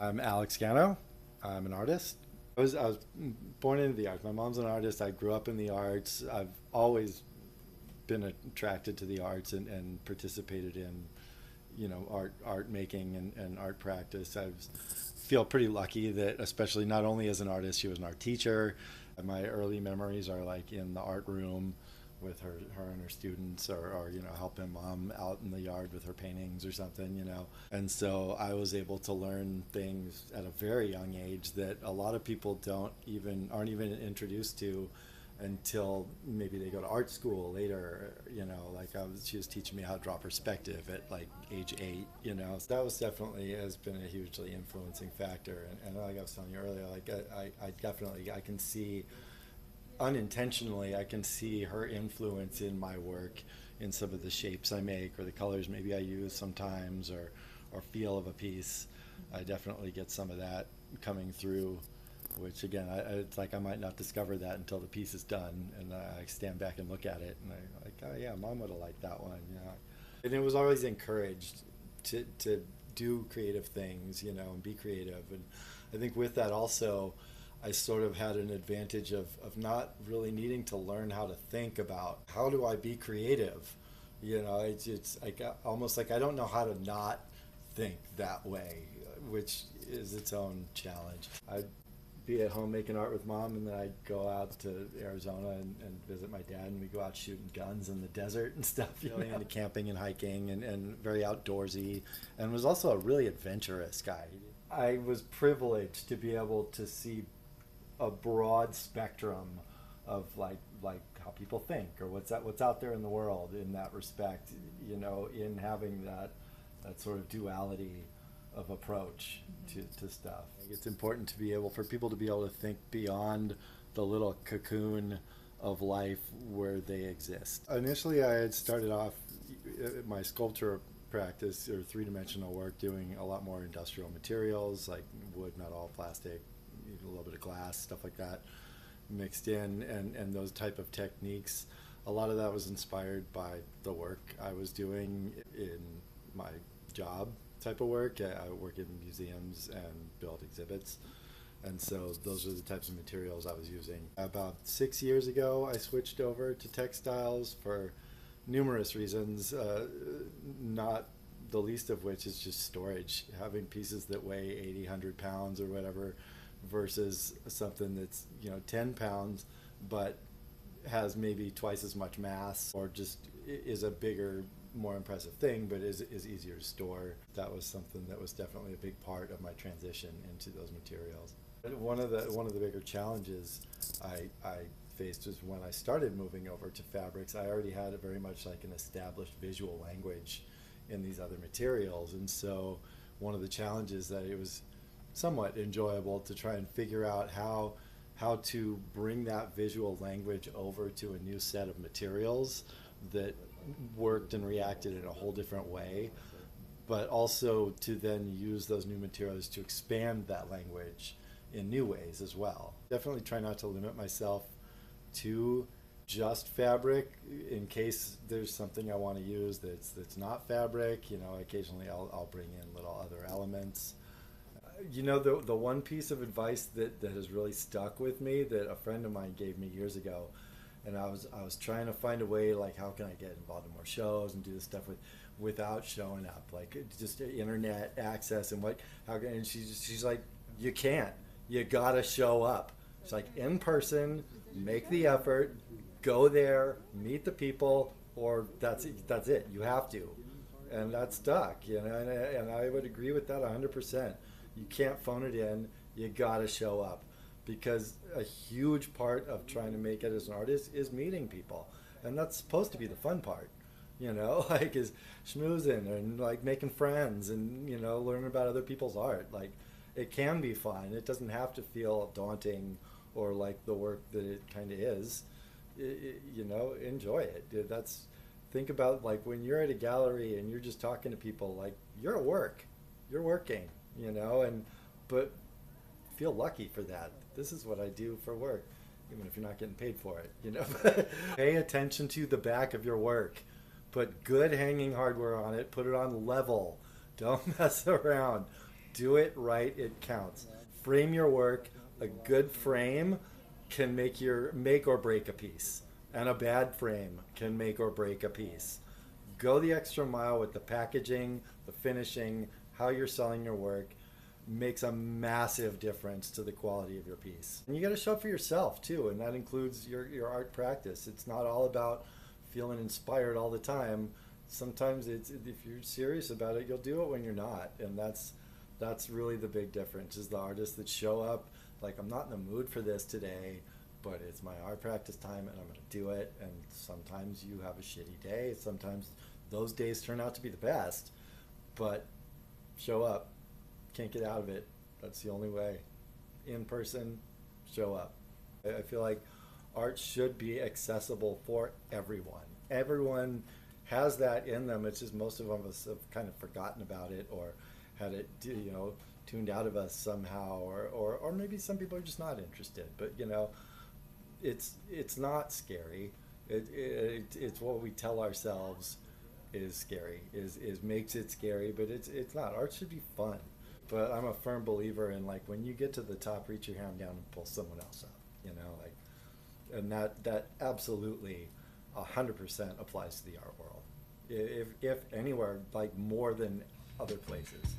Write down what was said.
I'm Alex Gano. I'm an artist. I was born into the arts. My mom's an artist. I grew up in the arts. I've always been attracted to the arts and participated in, art making and art practice. I feel pretty lucky that, especially not only as an artist, she was an art teacher. My early memories are like in the art room with her and her students, or helping mom out in the yard with her paintings or something, and so I was able to learn things at a very young age that a lot of people aren't even introduced to until maybe they go to art school later. Like she was teaching me how to draw perspective at like age 8. So that was definitely has been a hugely influencing factor, and like I was telling you earlier, like I definitely I can see unintentionally, I can see her influence in my work, in some of the shapes I make or the colors maybe I use sometimes, or feel of a piece. I definitely get some of that coming through, which again, it's like I might not discover that until the piece is done, and I stand back and look at it, and I like, oh yeah, mom would have liked that one, And it was always encouraged to do creative things, and be creative. And I think with that also, I sort of had an advantage of not really needing to learn how to think about how do I be creative. It's like almost like I don't know how to not think that way, which is its own challenge. I'd be at home making art with mom, and then I'd go out to Arizona and visit my dad, and we go out shooting guns in the desert and stuff, really into camping and hiking, and very outdoorsy, and was also a really adventurous guy. I was privileged to be able to see a broad spectrum of like how people think, or what's out there in the world in that respect, in having that sort of duality of approach to stuff. It's important to be able for people to be able to think beyond the little cocoon of life where they exist. Initially, I had started off my sculpture practice, or three-dimensional work, doing a lot more industrial materials like wood, metal, plastic, a little bit of glass, stuff like that mixed in, and those type of techniques. A lot of that was inspired by the work I was doing in my job type of work. I work in museums and build exhibits, and so those are the types of materials I was using. About 6 years ago, I switched over to textiles for numerous reasons, not the least of which is just storage. Having pieces that weigh 80, 100 pounds or whatever versus something that's 10 pounds but has maybe twice as much mass, or just is a bigger, more impressive thing, but is easier to store. That was something that was definitely a big part of my transition into those materials. One of the bigger challenges I faced was when I started moving over to fabrics. I already had a very much like an established visual language in these other materials, and so one of the challenges that it was somewhat enjoyable to try and figure out how to bring that visual language over to a new set of materials that worked and reacted in a whole different way, but also to then use those new materials to expand that language in new ways as well. Definitely try not to limit myself to just fabric in case there's something I want to use that's not fabric. Occasionally I'll bring in little other elements. The one piece of advice that has really stuck with me, that a friend of mine gave me years ago, and I was trying to find a way, like, how can I get involved in more shows and do this stuff without showing up, like just internet access, and and she's like, you can't, you gotta show up. It's like, in person, make the effort, go there, meet the people, or that's it, you have to. And that stuck, and I would agree with that 100%. You can't phone it in, you gotta show up, because a huge part of trying to make it as an artist is meeting people, and that's supposed to be the fun part, like, is schmoozing and like making friends and learning about other people's art. Like, it can be fun, it doesn't have to feel daunting or like the work that it kind of is. Enjoy it. Think about, like, when you're at a gallery and you're just talking to people, like, you're at work, you're working, but feel lucky for that. This is what I do for work, even if you're not getting paid for it. Pay attention to the back of your work. Put good hanging hardware on it. Put it on level. Don't mess around. Do it right, it counts. Frame your work. A good frame can make or break a piece, and a bad frame can make or break a piece. Go the extra mile with the packaging, the finishing, how you're selling your work makes a massive difference to the quality of your piece. And you got to show up for yourself too, and that includes your art practice. It's not all about feeling inspired all the time. Sometimes it's, if you're serious about it, you'll do it when you're not, and that's really the big difference, is the artists that show up like, I'm not in the mood for this today, but it's my art practice time and I'm going to do it. And sometimes you have a shitty day, sometimes those days turn out to be the best, but show up. Can't get out of it. That's the only way. In person, show up. I feel like art should be accessible for everyone. Everyone has that in them. It's just most of us have kind of forgotten about it, or had it, tuned out of us somehow, or maybe some people are just not interested. But it's not scary. It's what we tell ourselves is scary, is makes it scary, but it's not. Art should be fun. But I'm a firm believer in, like, when you get to the top, reach your hand down and pull someone else up, and that absolutely 100% applies to the art world. If anywhere, like, more than other places.